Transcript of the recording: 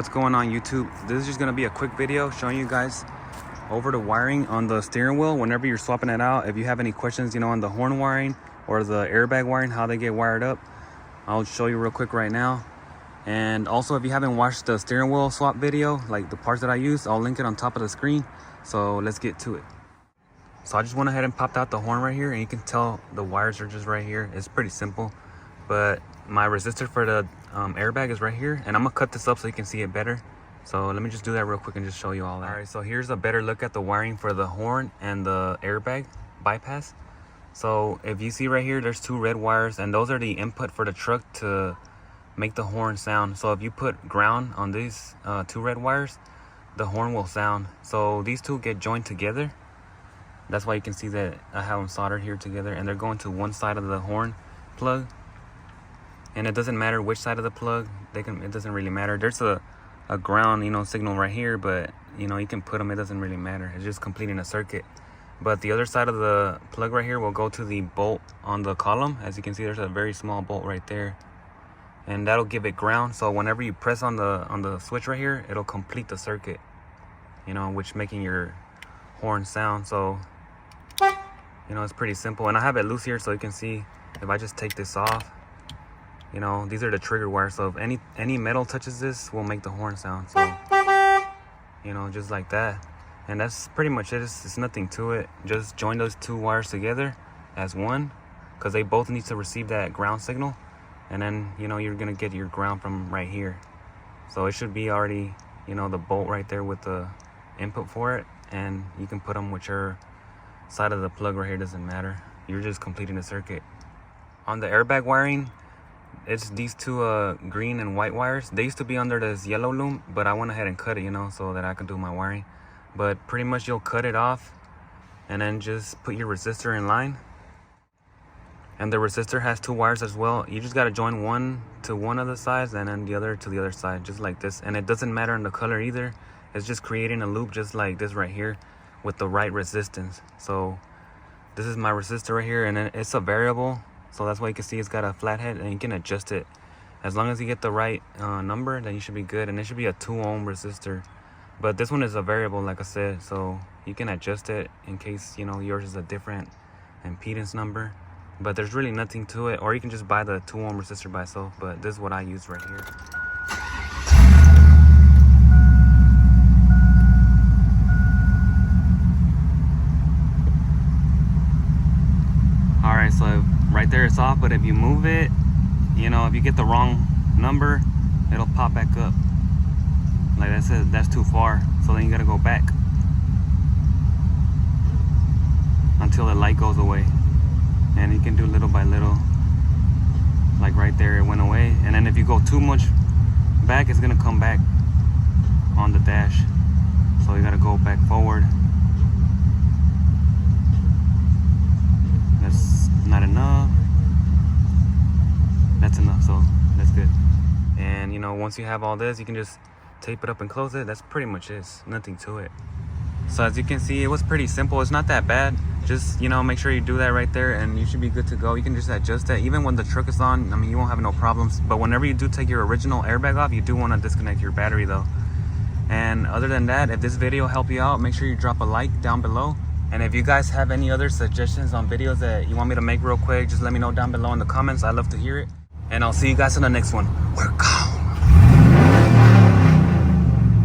What's going on YouTube? This is just gonna be a quick video showing you guys over the wiring on the steering wheel whenever you're swapping it out. If you have any questions, on the horn wiring or the airbag wiring, how they get wired up, I'll show you real quick right now. And also, if you haven't watched the steering wheel swap video, like the parts that I use, I'll link it on top of the screen. So let's get to it. So I just went ahead and popped out the horn right here, and you can tell the wires are just right here. It's pretty simple, but my resistor for the airbag is right here, and I'm gonna cut this up so you can see it better. So let me just do that real quick and just show you all that. All right, so here's a better look at the wiring for the horn and the airbag bypass. So if you see right here, there's two red wires, and those are the input for the truck to make the horn sound. So if you put ground on these two red wires, the horn will sound. So these two get joined together. That's why you can see that I have them soldered here together, and they're going to one side of the horn plug. And it doesn't matter which side of the plug, it doesn't really matter. There's a ground, signal right here, but you can put them, it doesn't really matter. It's just completing a circuit. But the other side of the plug right here will go to the bolt on the column. As you can see, there's a very small bolt right there, and that'll give it ground. So whenever you press on the switch right here, it'll complete the circuit, which making your horn sound. So it's pretty simple. And I have it loose here, so you can see if I just take this off, these are the trigger wires. So if any metal touches this, will make the horn sound. So just like that. And that's pretty much it. It's nothing to it. Just join those two wires together as one, because they both need to receive that ground signal. And then you're gonna get your ground from right here. So it should be already the bolt right there with the input for it, and you can put them whichever side of the plug right here, doesn't matter. You're just completing the circuit. On the airbag wiring, it's these two green and white wires. They used to be under this yellow loom, but I went ahead and cut it, so that I can do my wiring. But pretty much you'll cut it off and then just put your resistor in line. And the resistor has two wires as well. You just got to join one to one of the sides and then the other to the other side, just like this. And it doesn't matter in the color either. It's just creating a loop just like this right here with the right resistance. So this is my resistor right here, and it's a variable. So that's why you can see it's got a flathead, and you can adjust it. As long as you get the right number, then you should be good. And it should be a 2 ohm resistor. But this one is a variable, like I said, so you can adjust it in case yours is a different impedance number. But there's really nothing to it, or you can just buy the 2 ohm resistor by itself. But this is what I use right here. All right, so right there it's off, but if you move it, if you get the wrong number, it'll pop back up. Like I said, that's too far, so then you gotta go back until the light goes away. And you can do little by little. Like right there, it went away. And then if you go too much back, it's gonna come back on the dash. So you gotta go back forward. That's not enough. That's enough, so that's good. And once you have all this, you can just tape it up and close it. That's pretty much it. Nothing to it. So as you can see, it was pretty simple. It's not that bad. Just make sure you do that right there, and you should be good to go. You can just adjust that even when the truck is on. You won't have no problems. But whenever you do take your original airbag off, you do want to disconnect your battery though. And other than that, if this video helped you out, make sure you drop a like down below. And if you guys have any other suggestions on videos that you want me to make real quick, just let me know down below in the comments. I love to hear it. And I'll see you guys in the next one. We're gone.